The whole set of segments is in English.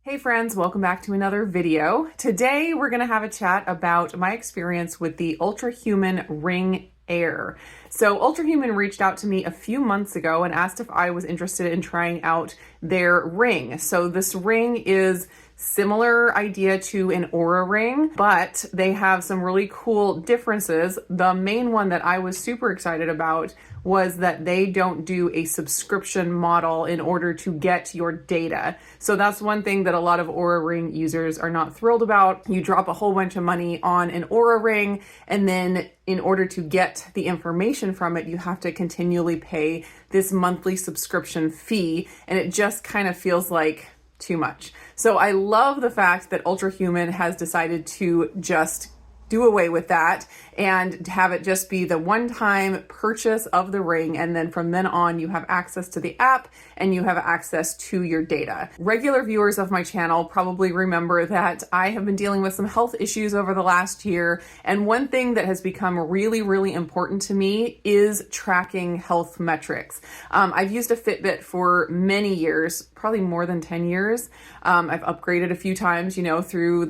Hey friends, welcome back to another video. Today we're going to have a chat about my experience with the Ultrahuman Ring AIR. So Ultrahuman reached out to me a few months ago and asked if I was interested in trying out their ring. So this ring is similar idea to an Oura ring, but they have some really cool differences. The main one that I was super excited about was that they don't do a subscription model in order to get your data. So that's one thing that a lot of Oura ring users are not thrilled about. You drop a whole bunch of money on an Oura ring, and then in order to get the information from it, you have to continually pay this monthly subscription fee, and it just kind of feels like too much. So I love the fact that Ultrahuman has decided to just do away with that and have it just be the one-time purchase of the ring, and then from then on you have access to the app and you have access to your data. Regular viewers of my channel probably remember that I have been dealing with some health issues over the last year, and one thing that has become really important to me is tracking health metrics. I've used a Fitbit for many years, probably more than 10 years. I've upgraded a few times, through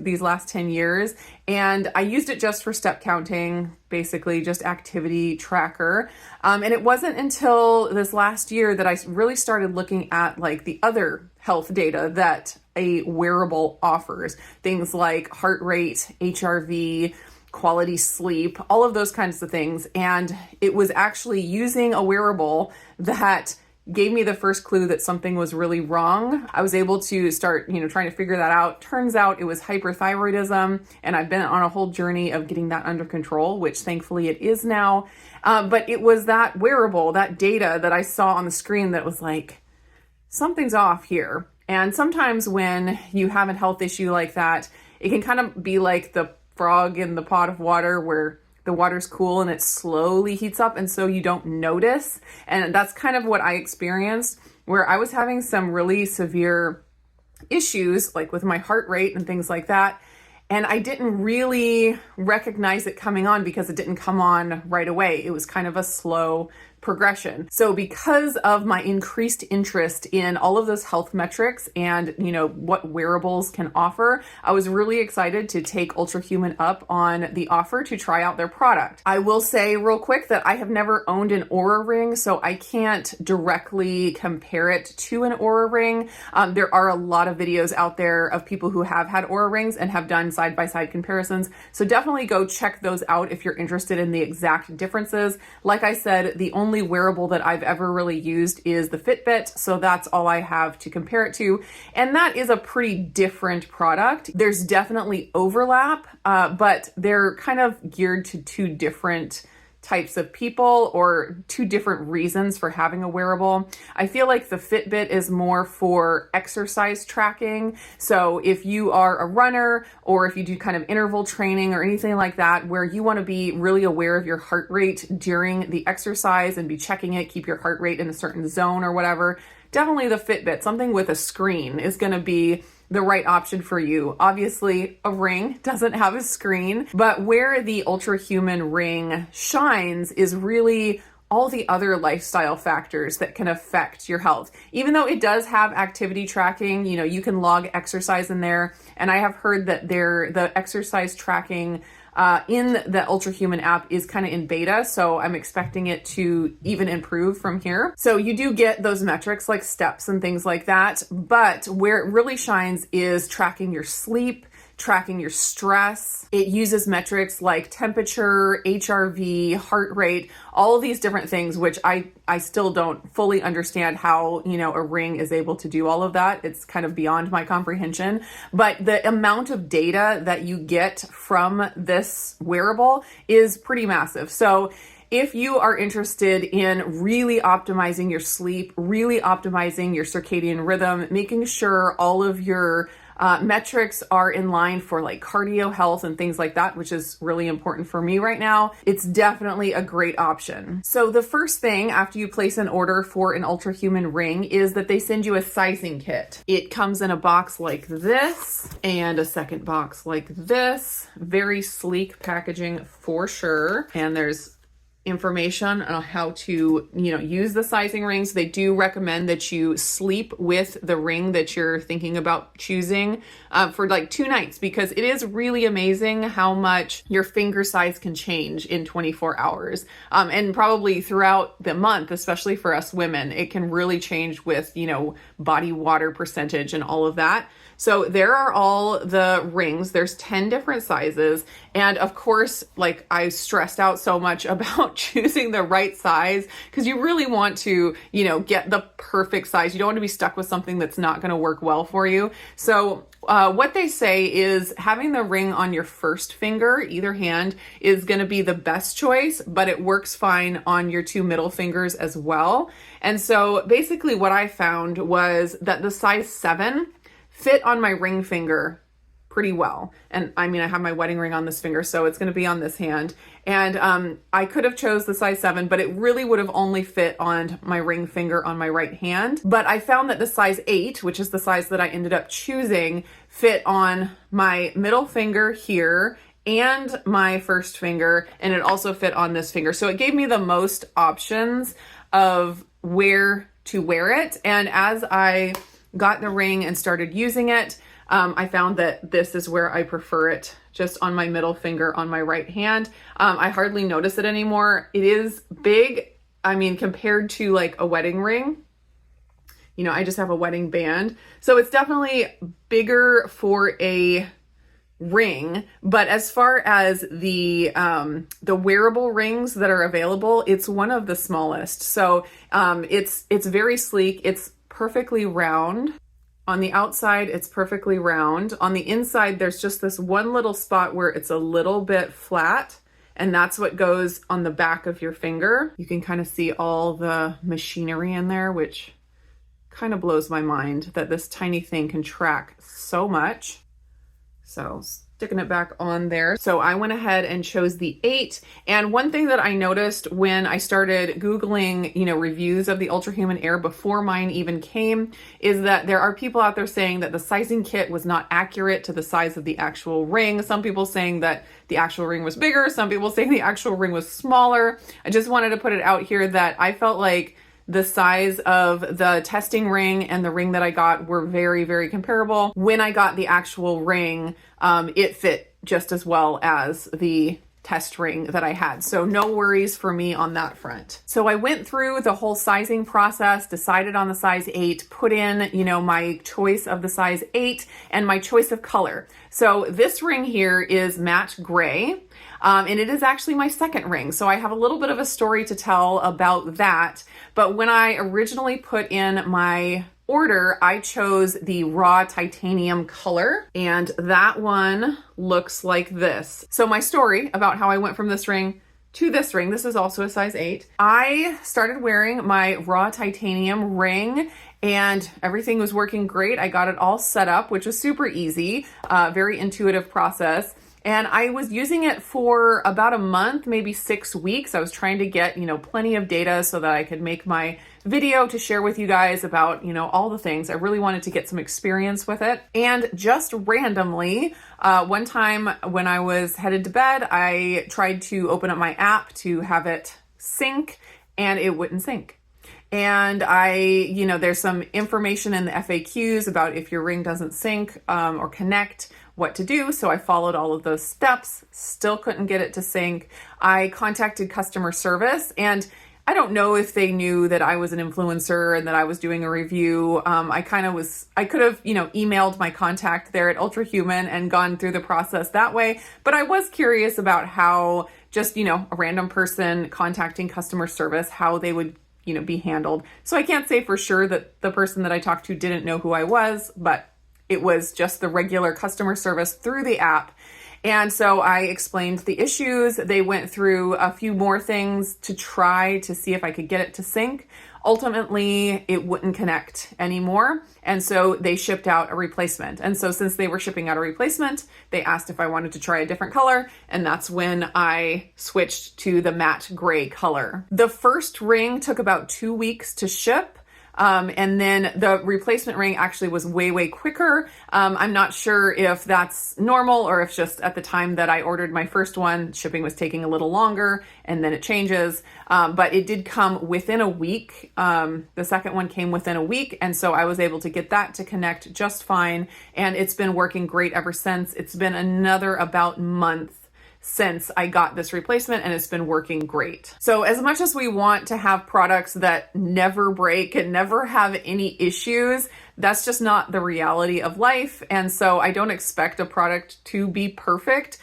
these last 10 years. And I used it just for step counting, basically just activity tracker. And it wasn't until this last year that I really started looking at like the other health data that a wearable offers. Things like heart rate, HRV, quality sleep, all of those kinds of things. And it was actually using a wearable that gave me the first clue that something was really wrong. I was able to start, trying to figure that out. Turns out it was hyperthyroidism, and I've been on a whole journey of getting that under control, which thankfully it is now. But it was that wearable, that data that I saw on the screen that was like, something's off here. And sometimes when you have a health issue like that, it can kind of be like the frog in the pot of water where the water's cool and it slowly heats up, and so you don't notice. And that's kind of what I experienced, where I was having some really severe issues, like with my heart rate and things like that. And I didn't really recognize it coming on because it didn't come on right away. It was kind of a slow progression. So because of my increased interest in all of those health metrics and, what wearables can offer, I was really excited to take Ultrahuman up on the offer to try out their product. I will say real quick that I have never owned an Oura ring, so I can't directly compare it to an Oura ring. There are a lot of videos out there of people who have had Oura rings and have done side-by-side comparisons. So definitely go check those out if you're interested in the exact differences. Like I said, the only wearable that I've ever really used is the Fitbit, so that's all I have to compare it to, and that is a pretty different product. There's definitely overlap, but they're kind of geared to two different types of people or two different reasons for having a wearable. I feel like the Fitbit is more for exercise tracking. So if you are a runner or if you do kind of interval training or anything like that, where you want to be really aware of your heart rate during the exercise and be checking it, keep your heart rate in a certain zone or whatever, definitely the Fitbit, something with a screen, is going to be the right option for you. Obviously, a ring doesn't have a screen, but where the Ultrahuman Ring shines is really all the other lifestyle factors that can affect your health. Even though it does have activity tracking, you can log exercise in there, and I have heard that the exercise tracking in the Ultrahuman app is kind of in beta, so I'm expecting it to even improve from here. So you do get those metrics like steps and things like that, but where it really shines is tracking your sleep, tracking your stress. It uses metrics like temperature, HRV, heart rate, all of these different things, which I still don't fully understand how, a ring is able to do all of that. It's kind of beyond my comprehension. But the amount of data that you get from this wearable is pretty massive. So if you are interested in really optimizing your sleep, really optimizing your circadian rhythm, making sure all of your metrics are in line for like cardio health and things like that, which is really important for me right now, it's definitely a great option. So the first thing after you place an order for an Ultrahuman ring is that they send you a sizing kit. It comes in a box like this and a second box like this. Very sleek packaging for sure. And there's information on how to, use the sizing rings. They do recommend that you sleep with the ring that you're thinking about choosing for like 2 nights, because it is really amazing how much your finger size can change in 24 hours. And probably throughout the month, especially for us women, it can really change with, body water percentage and all of that. So there are all the rings. There's 10 different sizes. And of course, like, I stressed out so much about choosing the right size, because you really want to, get the perfect size. You don't want to be stuck with something that's not going to work well for you. So what they say is having the ring on your first finger, either hand, is going to be the best choice, but it works fine on your 2 middle fingers as well. And so basically what I found was that the size 7 fit on my ring finger pretty well. And I mean, I have my wedding ring on this finger, so it's going to be on this hand. And I could have chose the size 7, but it really would have only fit on my ring finger on my right hand. But I found that the size 8, which is the size that I ended up choosing, fit on my middle finger here and my first finger, and it also fit on this finger. So it gave me the most options of where to wear it. And as I got the ring and started using it, I found that this is where I prefer it, just on my middle finger on my right hand. I hardly notice it anymore. It is big. I mean, compared to like a wedding ring, I just have a wedding band. So it's definitely bigger for a ring. But as far as the wearable rings that are available, it's one of the smallest. So it's very sleek. It's perfectly round. On the outside, it's perfectly round. On the inside, there's just this one little spot where it's a little bit flat, and that's what goes on the back of your finger. You can kind of see all the machinery in there, which kind of blows my mind that this tiny thing can track so much. So sticking it back on there. So I went ahead and chose the 8. And one thing that I noticed when I started Googling, reviews of the Ultrahuman Air before mine even came, is that there are people out there saying that the sizing kit was not accurate to the size of the actual ring. Some people saying that the actual ring was bigger. Some people saying the actual ring was smaller. I just wanted to put it out here that I felt like the size of the testing ring and the ring that I got were very, very comparable. When I got the actual ring, it fit just as well as the test ring that I had. So no worries for me on that front. So I went through the whole sizing process, decided on the size 8, put in, my choice of the size 8 and my choice of color. So this ring here is matte gray. And it is actually my second ring. So I have a little bit of a story to tell about that. But when I originally put in my order, I chose the raw titanium color, and that one looks like this. So my story about how I went from this ring to this ring, this is also a size 8. I started wearing my raw titanium ring and everything was working great. I got it all set up, which was super easy, very intuitive process. And I was using it for about a month, maybe 6 weeks. I was trying to get, plenty of data so that I could make my video to share with you guys about, all the things. I really wanted to get some experience with it. And just randomly, one time when I was headed to bed, I tried to open up my app to have it sync, and it wouldn't sync. And there's some information in the FAQs about if your ring doesn't sync or connect, what to do. So I followed all of those steps, still couldn't get it to sync. I contacted customer service, and I don't know if they knew that I was an influencer and that I was doing a review. I could have, emailed my contact there at Ultrahuman and gone through the process that way. But I was curious about how just, a random person contacting customer service, how they would be handled. So I can't say for sure that the person that I talked to didn't know who I was, but it was just the regular customer service through the app. And so I explained the issues. They went through a few more things to try to see if I could get it to sync. Ultimately, it wouldn't connect anymore. And so they shipped out a replacement. And so since they were shipping out a replacement, they asked if I wanted to try a different color. And that's when I switched to the matte gray color. The first ring took about 2 weeks to ship. And then the replacement ring actually was way quicker. I'm not sure if that's normal or if just at the time that I ordered my first one, shipping was taking a little longer and then it changes. But it did come within a week. The second one came within a week. And so I was able to get that to connect just fine. And it's been working great ever since. It's been another about month since I got this replacement, and it's been working great. So as much as we want to have products that never break and never have any issues, that's just not the reality of life. And so I don't expect a product to be perfect,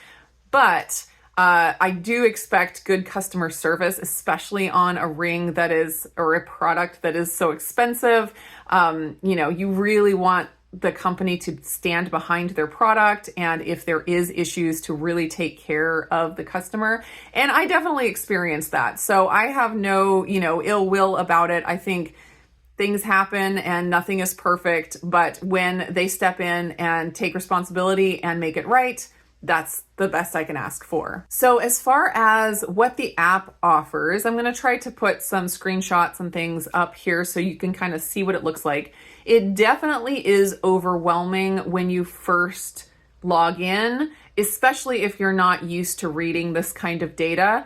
but I do expect good customer service, especially on a ring that is, or a product that is so expensive. You really want the company to stand behind their product, and if there is issues, to really take care of the customer. And I definitely experienced that. So I have no, ill will about it. I think things happen and nothing is perfect, but when they step in and take responsibility and make it right, that's the best I can ask for. So as far as what the app offers, I'm going to try to put some screenshots and things up here so you can kind of see what it looks like. It definitely is overwhelming when you first log in, especially if you're not used to reading this kind of data.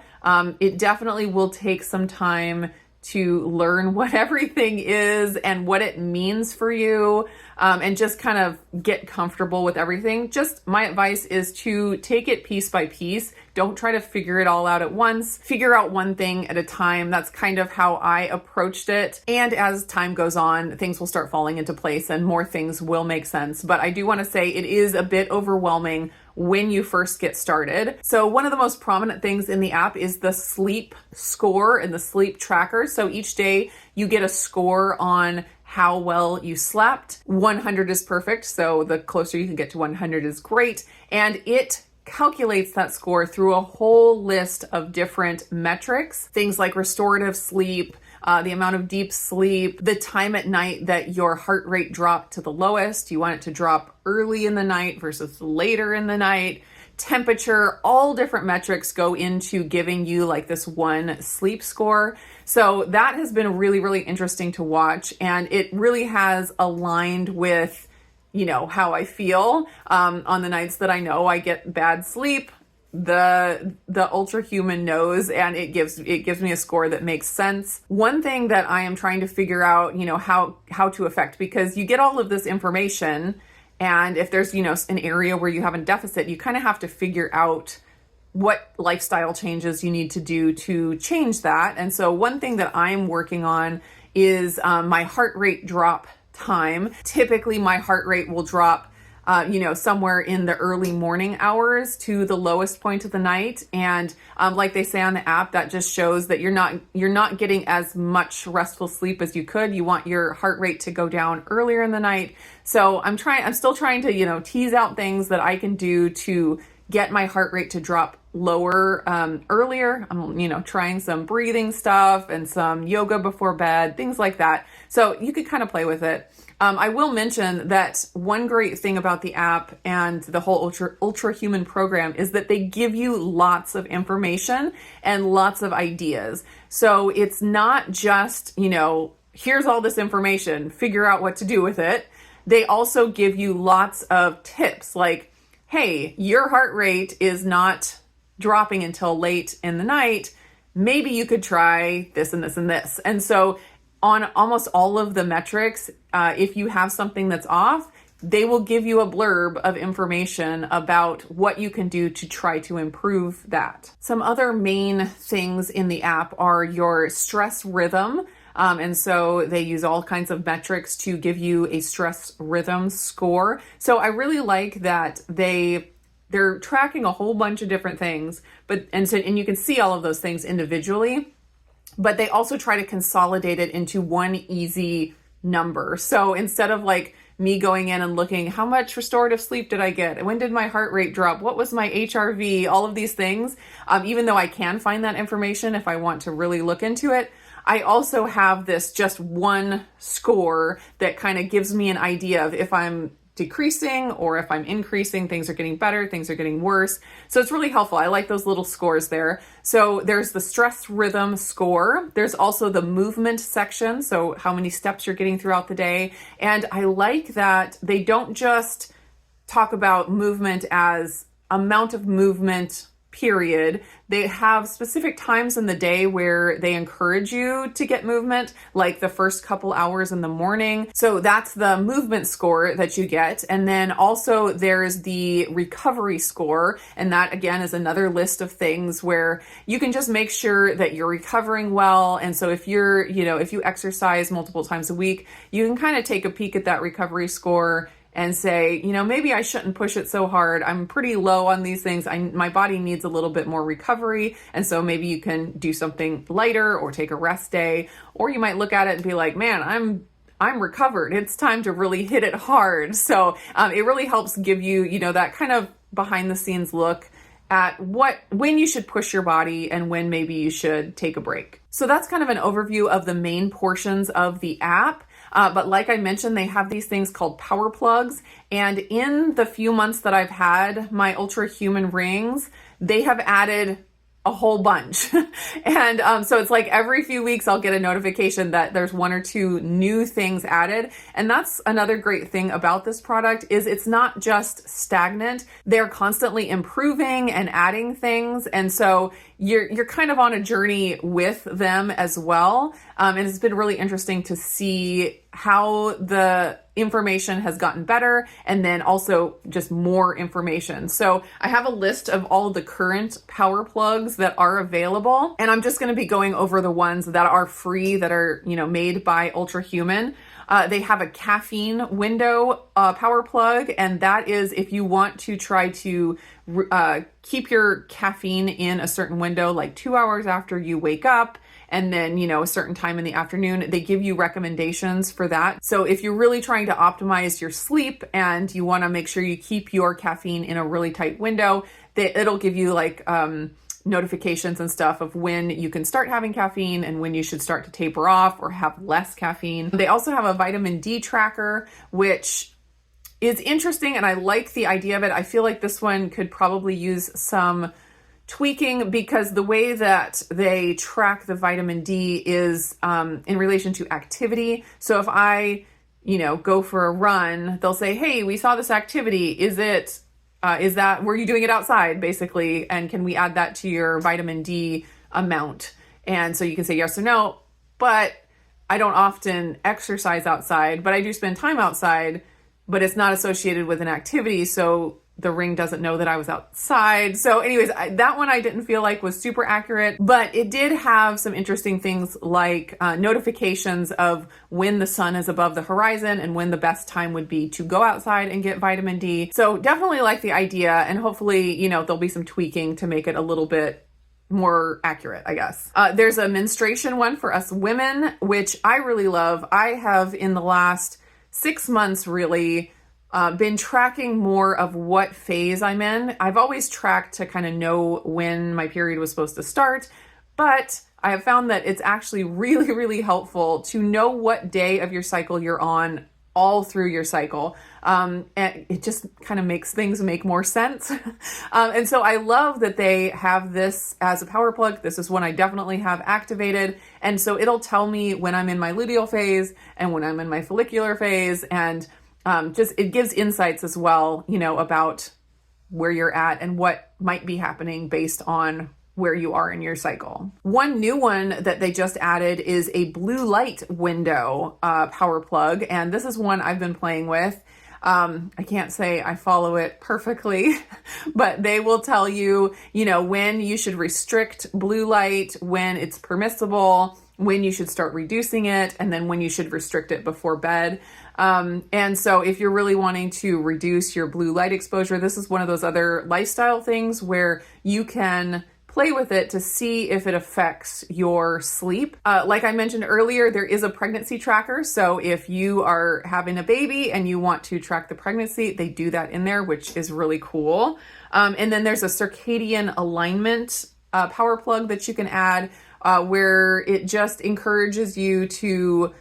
It definitely will take some time to learn what everything is and what it means for you, and just kind of get comfortable with everything. Just my advice is to take it piece by piece. Don't try to figure it all out at once. Figure out one thing at a time. That's kind of how I approached it. And as time goes on, things will start falling into place and more things will make sense. But I do want to say it is a bit overwhelming when you first get started. So one of the most prominent things in the app is the sleep score and the sleep tracker. So each day you get a score on how well you slept. 100 is perfect. So the closer you can get to 100 is great. And it calculates that score through a whole list of different metrics, things like restorative sleep, the amount of deep sleep, the time at night that your heart rate dropped to the lowest. You want it to drop early in the night versus later in the night. Temperature, all different metrics go into giving you like this one sleep score. So that has been really interesting to watch, and it really has aligned with how I feel on the nights that I know I get bad sleep. The Ultrahuman knows, and it gives me a score that makes sense. One thing that I am trying to figure out, how to affect, because you get all of this information, and if there's, an area where you have a deficit, you kind of have to figure out what lifestyle changes you need to do to change that. And so one thing that I'm working on is my heart rate drop time. Typically my heart rate will drop somewhere in the early morning hours to the lowest point of the night. And like they say on the app, that just shows that you're not getting as much restful sleep as you could. You want your heart rate to go down earlier in the night. So I'm still trying to, tease out things that I can do to get my heart rate to drop lower earlier. I'm, trying some breathing stuff and some yoga before bed, things like that. So you could kind of play with it. I will mention that one great thing about the app and the whole Ultrahuman program is that they give you lots of information and lots of ideas. So it's not just, here's all this information, figure out what to do with it. They also give you lots of tips like, hey, your heart rate is not dropping until late in the night. Maybe you could try this and this and this. And so on almost all of the metrics, if you have something that's off, they will give you a blurb of information about what you can do to try to improve that. Some other main things in the app are your stress rhythm. And so they use all kinds of metrics to give you a stress rhythm score. So I really like that they're tracking a whole bunch of different things, and you can see all of those things individually, but they also try to consolidate it into one easy number. So instead of like me going in and looking, how much restorative sleep did I get? When did my heart rate drop? What was my HRV? All of these things. Even though I can find that information if I want to really look into it, I also have this just one score that kind of gives me an idea of if I'm decreasing, or if I'm increasing, things are getting better, things are getting worse. So it's really helpful. I like those little scores there. So there's the stress rhythm score. There's also the movement section, so how many steps you're getting throughout the day. And I like that they don't just talk about movement as amount of movement, period. They have specific times in the day where they encourage you to get movement, like the first couple hours in the morning. So that's the movement score that you get. And then also there's the recovery score. And that again is another list of things where you can just make sure that you're recovering well. And so if you're, if you exercise multiple times a week, you can kind of take a peek at that recovery score and say, maybe I shouldn't push it so hard. I'm pretty low on these things. My body needs a little bit more recovery. And so maybe you can do something lighter or take a rest day, or you might look at it and be like, man, I'm recovered. It's time to really hit it hard. So it really helps give you, that kind of behind the scenes look at when you should push your body and when maybe you should take a break. So that's kind of an overview of the main portions of the app. But like I mentioned, they have these things called PowerPlugs. And in the few months that I've had my Ultrahuman rings, they have added a whole bunch. And so it's like every few weeks I'll get a notification that there's one or two new things added. And that's another great thing about this product is it's not just stagnant. They're constantly improving and adding things. And so you're kind of on a journey with them as well. And it's been really interesting to see how the information has gotten better and then also just more information. So I have a list of all of the current power plugs that are available, and I'm just going to be going over the ones that are free that are, made by Ultrahuman. They have a caffeine window power plug, and that is if you want to try to keep your caffeine in a certain window, like 2 hours after you wake up, and then, a certain time in the afternoon. They give you recommendations for that. So if you're really trying to optimize your sleep and you want to make sure you keep your caffeine in a really tight window, it'll give you like notifications and stuff of when you can start having caffeine and when you should start to taper off or have less caffeine. They also have a vitamin D tracker, which is interesting, and I like the idea of it. I feel like this one could probably use some tweaking because the way that they track the vitamin D is in relation to activity. So if I, go for a run, they'll say, hey, we saw this activity. Is that, were you doing it outside basically? And can we add that to your vitamin D amount? And so you can say yes or no, but I don't often exercise outside, but I do spend time outside, but it's not associated with an activity. So the ring doesn't know that I was outside. So anyways, that one I didn't feel like was super accurate, but it did have some interesting things like notifications of when the sun is above the horizon and when the best time would be to go outside and get vitamin D. So definitely like the idea, and hopefully, there'll be some tweaking to make it a little bit more accurate, I guess. There's a menstruation one for us women, which I really love. I have in the last 6 months really been tracking more of what phase I'm in. I've always tracked to kind of know when my period was supposed to start, but I have found that it's actually really, really helpful to know what day of your cycle you're on all through your cycle. And it just kind of makes things make more sense. And so I love that they have this as a power plug. This is one I definitely have activated. And so it'll tell me when I'm in my luteal phase and when I'm in my follicular phase, and it gives insights as well, about where you're at and what might be happening based on where you are in your cycle. One new one that they just added is a blue light window power plug. And this is one I've been playing with. I can't say I follow it perfectly, but they will tell you, when you should restrict blue light, when it's permissible, when you should start reducing it, and then when you should restrict it before bed. And so if you're really wanting to reduce your blue light exposure, this is one of those other lifestyle things where you can play with it to see if it affects your sleep. Like I mentioned earlier, there is a pregnancy tracker. So if you are having a baby and you want to track the pregnancy, they do that in there, which is really cool. And then there's a circadian alignment power plug that you can add where it just encourages you to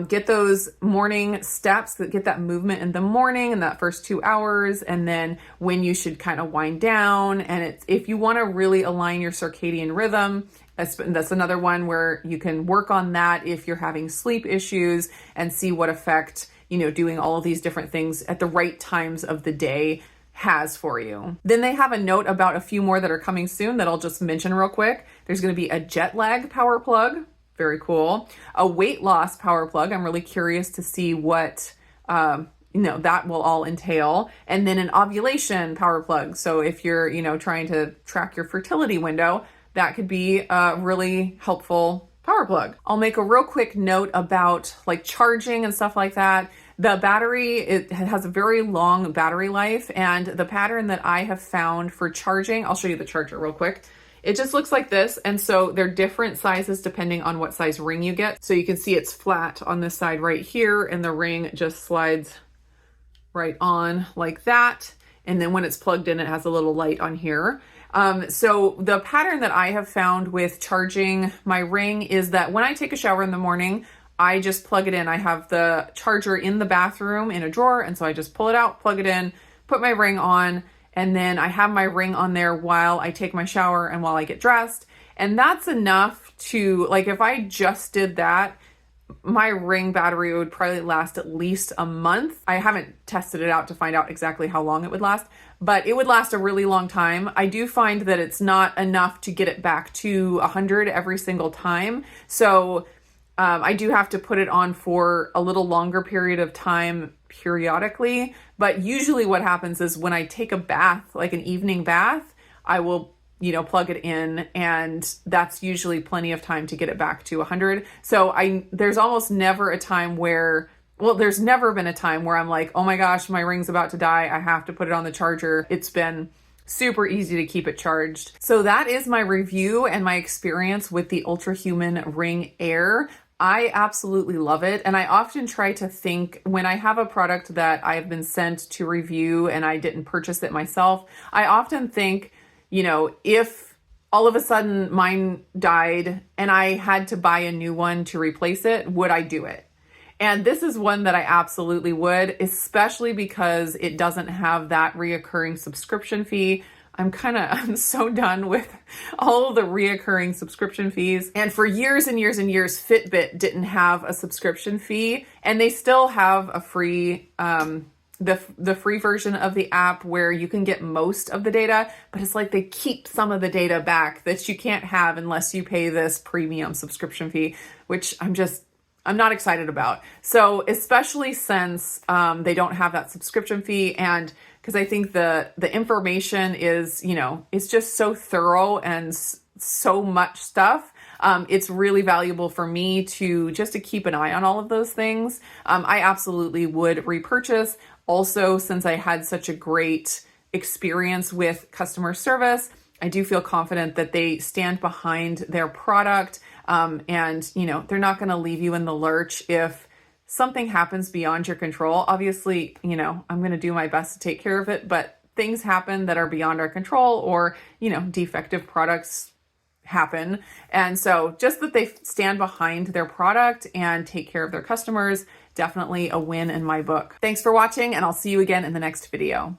Get those morning steps, that get that movement in the morning in that first 2 hours, and then when you should kind of wind down. And if you want to really align your circadian rhythm, that's another one where you can work on that if you're having sleep issues, and see what effect, doing all of these different things at the right times of the day has for you. Then they have a note about a few more that are coming soon that I'll just mention real quick. There's going to be a jet lag power plug. Very cool. A weight loss power plug. I'm really curious to see what, that will all entail. And then an ovulation power plug. So if you're, trying to track your fertility window, that could be a really helpful power plug. I'll make a real quick note about like charging and stuff like that. The battery, it has a very long battery life, and the pattern that I have found for charging, I'll show you the charger real quick. It just looks like this, and so they're different sizes depending on what size ring you get. So you can see it's flat on this side right here, and the ring just slides right on like that. And then when it's plugged in, it has a little light on here. So the pattern that I have found with charging my ring is that when I take a shower in the morning, I just plug it in. I have the charger in the bathroom in a drawer, and so I just pull it out, plug it in, put my ring on, and then I have my ring on there while I take my shower and while I get dressed. And that's enough to, like, if I just did that, my ring battery would probably last at least a month. I haven't tested it out to find out exactly how long it would last, but it would last a really long time. I do find that it's not enough to get it back to 100 every single time. So I do have to put it on for a little longer period of time periodically. But usually what happens is when I take a bath, like an evening bath, I will, plug it in, and that's usually plenty of time to get it back to 100. So there's almost never a time where, there's never been a time where I'm like, oh my gosh, my ring's about to die, I have to put it on the charger. It's been super easy to keep it charged. So that is my review and my experience with the Ultrahuman Ring AIR. I absolutely love it. And I often try to think, when I have a product that I've been sent to review and I didn't purchase it myself, I often think, if all of a sudden mine died and I had to buy a new one to replace it, would I do it? And this is one that I absolutely would, especially because it doesn't have that reoccurring subscription fee. I'm so done with all of the reoccurring subscription fees. And for years and years and years, Fitbit didn't have a subscription fee, and they still have a free, the free version of the app where you can get most of the data, but it's like they keep some of the data back that you can't have unless you pay this premium subscription fee, which I'm not excited about. So especially since they don't have that subscription fee, and because I think the information is, it's just so thorough and so much stuff. It's really valuable for me to keep an eye on all of those things. I absolutely would repurchase. Also, since I had such a great experience with customer service, I do feel confident that they stand behind their product. And, they're not going to leave you in the lurch if something happens beyond your control. Obviously, I'm going to do my best to take care of it, but things happen that are beyond our control, or, defective products happen. And so just that they stand behind their product and take care of their customers, definitely a win in my book. Thanks for watching, and I'll see you again in the next video.